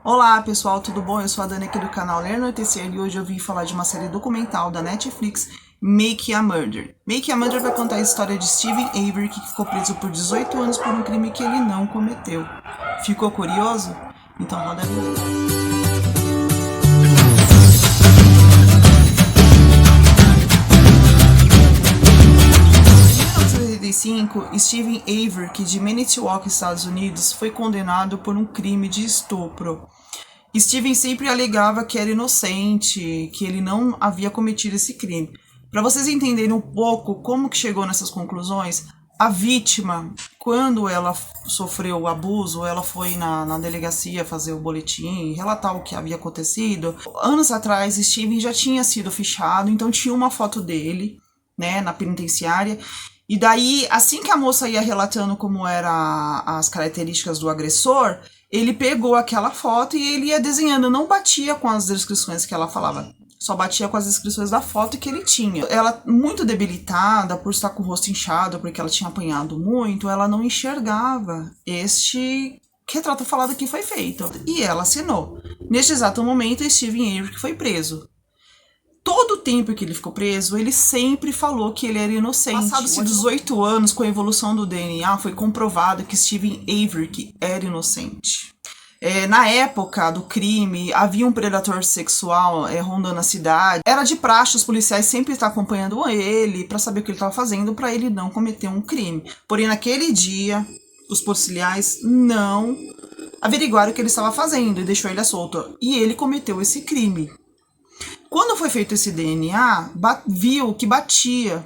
Olá pessoal, tudo bom? Eu sou a Dani aqui do canal Ler Anoitecer e hoje eu vim falar de uma série documental da Netflix, Make a Murder. Make a Murder vai contar a história de Steven Avery, que ficou preso por 18 anos por um crime que ele não cometeu. Ficou curioso? Então roda a vinheta. Steven Avery, de Manitowoc, Estados Unidos, foi condenado por um crime de estupro. Steven sempre alegava que era inocente, que ele não havia cometido esse crime. Para vocês entenderem um pouco como que chegou nessas conclusões, a vítima, quando ela sofreu o abuso, ela foi na delegacia fazer o boletim, relatar o que havia acontecido. Anos atrás, Steven já tinha sido fichado, então tinha uma foto dele, né, na penitenciária. E daí, assim que a moça ia relatando como eram as características do agressor, ele pegou aquela foto e ele ia desenhando, não batia com as descrições que ela falava, só batia com as descrições da foto que ele tinha. Ela, muito debilitada, por estar com o rosto inchado, porque ela tinha apanhado muito, ela não enxergava este retrato falado que foi feito. E ela assinou. Neste exato momento, Steven Avery foi preso. Todo o tempo que ele ficou preso, ele sempre falou que ele era inocente. Passados 18 anos, com a evolução do DNA, foi comprovado que Steven Avery era inocente. Na época do crime, havia um predador sexual rondando a cidade. Era de praxe os policiais sempre estar acompanhando ele para saber o que ele estava fazendo para ele não cometer um crime. Porém, naquele dia, os policiais não averiguaram o que ele estava fazendo e deixou ele solto. E ele cometeu esse crime. Quando foi feito esse DNA, viu que batia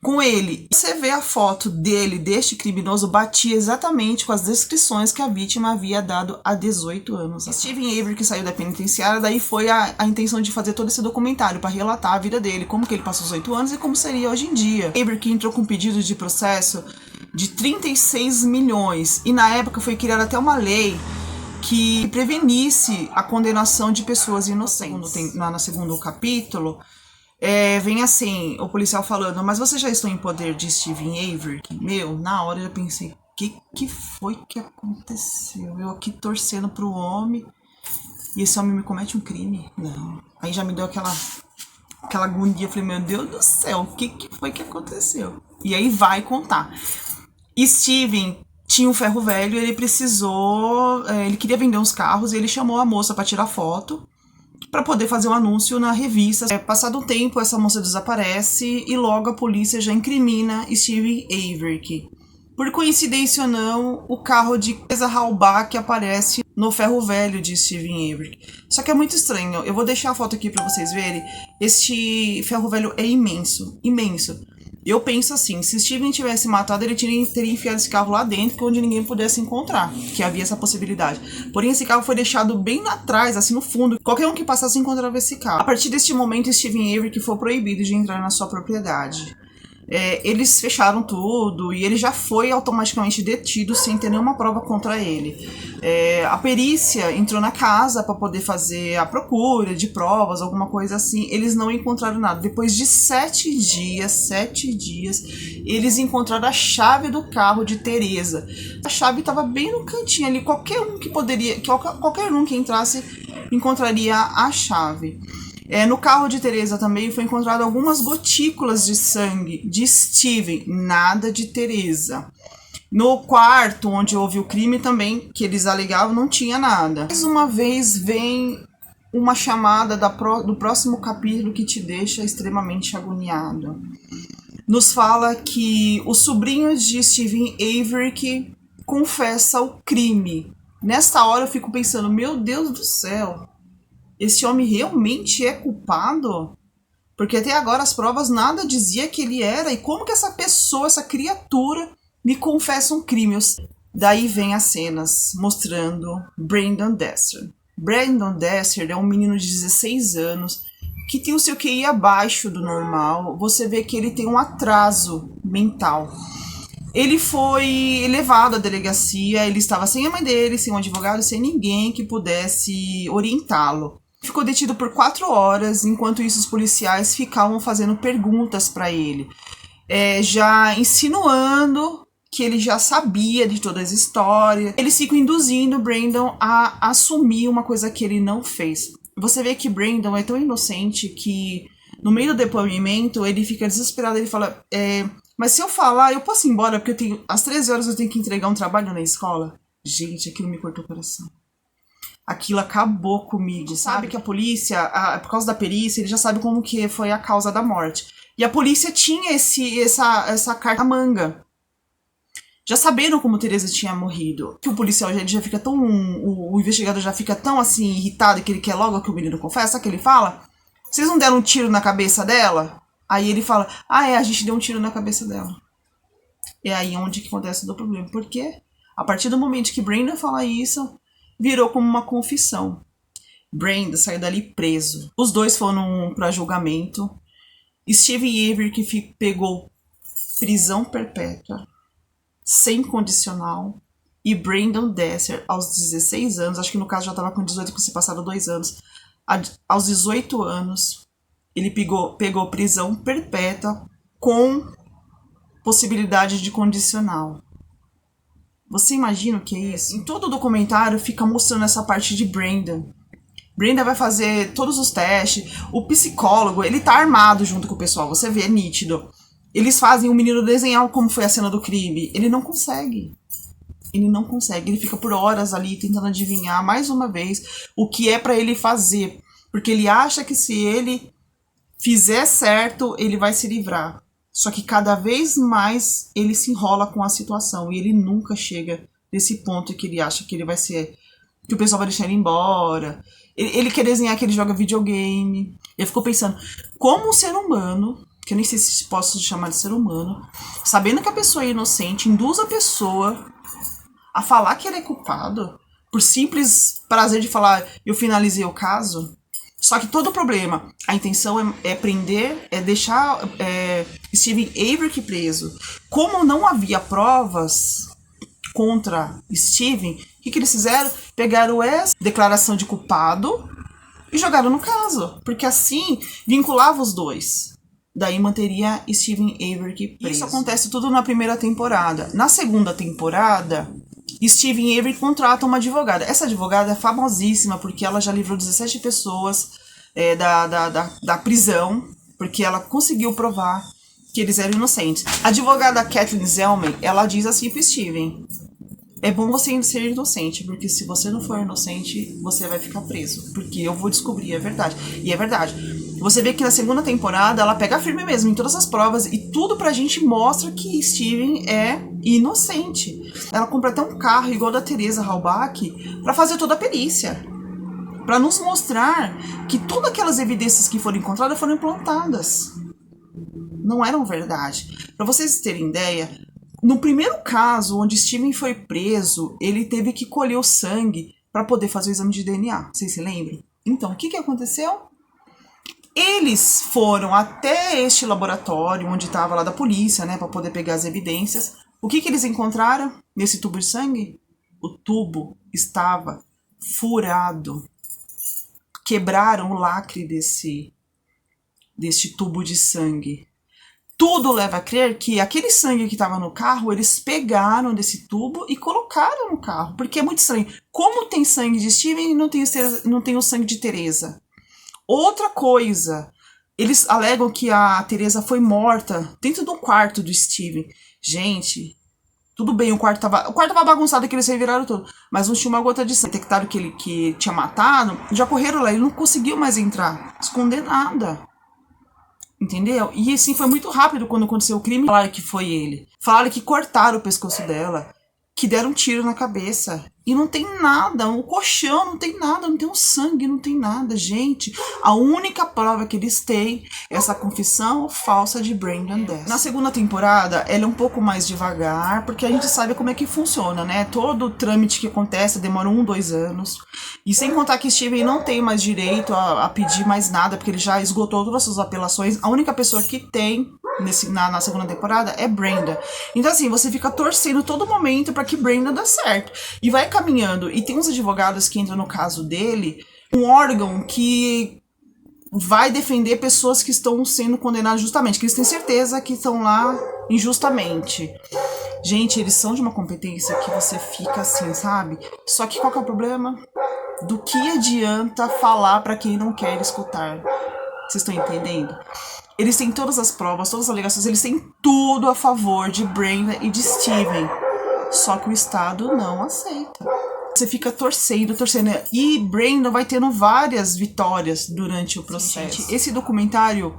com ele. Você vê a foto dele, deste criminoso, batia exatamente com as descrições que a vítima havia dado há 18 anos. Steven Avery, que saiu da penitenciária, daí foi a intenção de fazer todo esse documentário para relatar a vida dele, como que ele passou os 18 anos e como seria hoje em dia. Avery que entrou com pedido de processo de 36 milhões e na época foi criada até uma lei que prevenisse a condenação de pessoas inocentes. No segundo capítulo, vem assim, o policial falando, mas você já está em poder de Steven Avery? Na hora eu já pensei, que foi que aconteceu? Eu aqui torcendo pro homem, e esse homem me comete um crime? Não. Aí já me deu aquela agonia, eu falei, meu Deus do céu, o que foi que aconteceu? E aí vai contar. Steven tinha um ferro velho, ele precisou, ele queria vender uns carros e ele chamou a moça para tirar foto para poder fazer um anúncio na revista. Passado um tempo, essa moça desaparece e logo a polícia já incrimina Steven Avery. Por coincidência ou não, o carro de Halbach aparece no ferro velho de Steven Avery. Só que é muito estranho, eu vou deixar a foto aqui para vocês verem. Este ferro velho é imenso, imenso. Eu penso assim, se Steven tivesse matado, ele teria enfiado esse carro lá dentro, onde ninguém pudesse encontrar, que havia essa possibilidade. Porém, esse carro foi deixado bem lá atrás, assim no fundo. Qualquer um que passasse encontrava esse carro. A partir deste momento, Steven Avery foi proibido de entrar na sua propriedade. Eles fecharam tudo e ele já foi automaticamente detido sem ter nenhuma prova contra ele. A perícia entrou na casa para poder fazer a procura de provas, alguma coisa assim. Eles não encontraram nada. Depois de 7 dias, eles encontraram a chave do carro de Teresa. A chave estava bem no cantinho ali. Qualquer um que entrasse encontraria a chave. No carro de Teresa também foi encontrado algumas gotículas de sangue de Steven, nada de Teresa. No quarto onde houve o crime também, que eles alegavam, não tinha nada. Mais uma vez vem uma chamada do próximo capítulo que te deixa extremamente agoniado. Nos fala que o sobrinho de Steven Avery confessa o crime. Nesta hora eu fico pensando, meu Deus do céu, esse homem realmente é culpado? Porque até agora as provas nada dizia que ele era. E como que essa pessoa, essa criatura, me confessa um crime? Daí vem as cenas mostrando Brandon Dexter. Brandon Dexter é um menino de 16 anos que tem o seu QI abaixo do normal. Você vê que ele tem um atraso mental. Ele foi levado à delegacia, ele estava sem a mãe dele, sem um advogado, sem ninguém que pudesse orientá-lo. Ficou detido por 4 horas, enquanto isso os policiais ficavam fazendo perguntas para ele, já insinuando que ele já sabia de toda essa história. Eles ficam induzindo o Brandon a assumir uma coisa que ele não fez. Você vê que Brandon é tão inocente que no meio do depoimento ele fica desesperado, ele fala, mas se eu falar, eu posso ir embora, porque às 13 horas eu tenho que entregar um trabalho na escola. Gente, aquilo me cortou o coração. Aquilo acabou comigo, sabe? Que a polícia, por causa da perícia, ele já sabe como que foi a causa da morte. E a polícia tinha essa carta na manga. Já sabendo como Teresa tinha morrido. Que o policial já fica tão... O investigador já fica tão assim irritado que ele quer logo que o menino confessa. Sabe o que ele fala? Vocês não deram um tiro na cabeça dela? Aí ele fala, a gente deu um tiro na cabeça dela. É aí onde que acontece o problema. Por quê? A partir do momento que Brandon fala isso, virou como uma confissão. Brandon saiu dali preso. Os dois foram para julgamento. Steven Avery que pegou prisão perpétua, sem condicional. E Brandon Dassler, aos 16 anos, acho que no caso já estava com 18, porque se passaram 2 anos. Aos 18 anos, ele pegou prisão perpétua com possibilidade de condicional. Você imagina o que é isso? Em todo o documentário fica mostrando essa parte de Brandon. Brandon vai fazer todos os testes. O psicólogo, ele tá armado junto com o pessoal. Você vê, é nítido. Eles fazem o menino desenhar como foi a cena do crime. Ele não consegue. Ele não consegue. Ele fica por horas ali tentando adivinhar mais uma vez o que é pra ele fazer. Porque ele acha que se ele fizer certo, ele vai se livrar. Só que cada vez mais ele se enrola com a situação. E ele nunca chega nesse ponto que ele acha que ele vai ser... que o pessoal vai deixar ele embora. Ele quer desenhar que ele joga videogame. Ele ficou pensando, como um ser humano, que eu nem sei se posso chamar de ser humano, sabendo que a pessoa é inocente, induz a pessoa a falar que ele é culpado, por simples prazer de falar, eu finalizei o caso. Só que todo o problema, a intenção é prender, é deixar Steven Avery preso. Como não havia provas contra Steven, o que eles fizeram? Pegaram essa declaração de culpado e jogaram no caso. Porque assim, vinculava os dois. Daí manteria Steven Avery preso. Isso acontece tudo na primeira temporada. Na segunda temporada, Steven Avery contrata uma advogada. Essa advogada é famosíssima porque ela já livrou 17 pessoas da prisão, porque ela conseguiu provar que eles eram inocentes. A advogada Kathleen Zellman, ela diz assim pro Steven, é bom você ser inocente, porque se você não for inocente, você vai ficar preso, porque eu vou descobrir a verdade. E é verdade. Você vê que na segunda temporada, ela pega firme mesmo em todas as provas, e tudo pra gente mostra que Steven é inocente. Ela compra até um carro igual da Teresa Halbach pra fazer toda a perícia. Pra nos mostrar que todas aquelas evidências que foram encontradas foram implantadas. Não eram verdade. Pra vocês terem ideia, no primeiro caso, onde Steven foi preso, ele teve que colher o sangue para poder fazer o exame de DNA. Vocês se lembram? Então, o que aconteceu? Eles foram até este laboratório, onde estava lá da polícia, né, para poder pegar as evidências. O que eles encontraram nesse tubo de sangue? O tubo estava furado. Quebraram o lacre deste tubo de sangue. Tudo leva a crer que aquele sangue que estava no carro, eles pegaram desse tubo e colocaram no carro. Porque é muito estranho. Como tem sangue de Steven e não tem o sangue de Teresa? Outra coisa, eles alegam que a Teresa foi morta dentro do quarto do Steven. Gente, tudo bem, o quarto tava bagunçado, que eles reviraram tudo. Mas não tinha uma gota de sangue. Detectaram que ele tinha matado, já correram lá, ele não conseguiu mais entrar, esconder nada. Entendeu? E assim, foi muito rápido quando aconteceu o crime. Falaram que foi ele. Falaram que cortaram o pescoço dela. Que deram um tiro na cabeça. E não tem nada. O colchão não tem nada. Não tem um sangue, não tem nada. Gente, a única prova que eles têm é essa confissão falsa de Brandon Dassler. Na segunda temporada, ela é um pouco mais devagar. Porque a gente sabe como é que funciona, né? Todo o trâmite que acontece demora 1, 2 anos. E sem contar que Steven não tem mais direito a pedir mais nada. Porque ele já esgotou todas as suas apelações. A única pessoa que tem na segunda temporada é Brenda. Então assim, você fica torcendo todo momento para que Brenda dê certo. E vai caminhando. E tem uns advogados que entram no caso dele, um órgão que vai defender pessoas que estão sendo condenadas justamente, que eles têm certeza que estão lá injustamente. Gente, eles são de uma competência que você fica assim, sabe? Só que qual que é o problema? Do que adianta falar pra quem não quer escutar? Vocês estão entendendo? Eles têm todas as provas, todas as alegações, eles têm tudo a favor de Brenda e de Steven. Só que o Estado não aceita. Você fica torcendo. E Brenda vai tendo várias vitórias durante o processo. Gente, esse documentário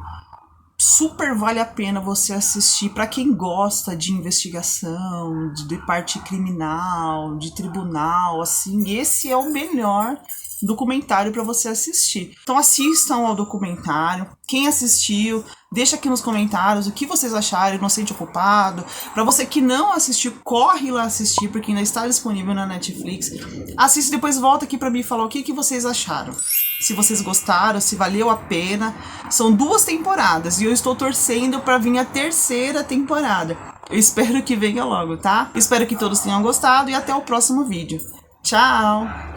super vale a pena você assistir para quem gosta de investigação, de parte criminal, de tribunal, assim. Esse é o melhor documentário para você assistir. Então assistam ao documentário. Quem assistiu, deixa aqui nos comentários o que vocês acharam, Inocente ou Culpado. Para você que não assistiu, corre lá assistir, porque ainda está disponível na Netflix. Assiste e depois volta aqui para mim falar o que vocês acharam. Se vocês gostaram, se valeu a pena. São 2 temporadas e eu estou torcendo para vir a 3ª temporada. Eu espero que venha logo, tá? Espero que todos tenham gostado e até o próximo vídeo. Tchau!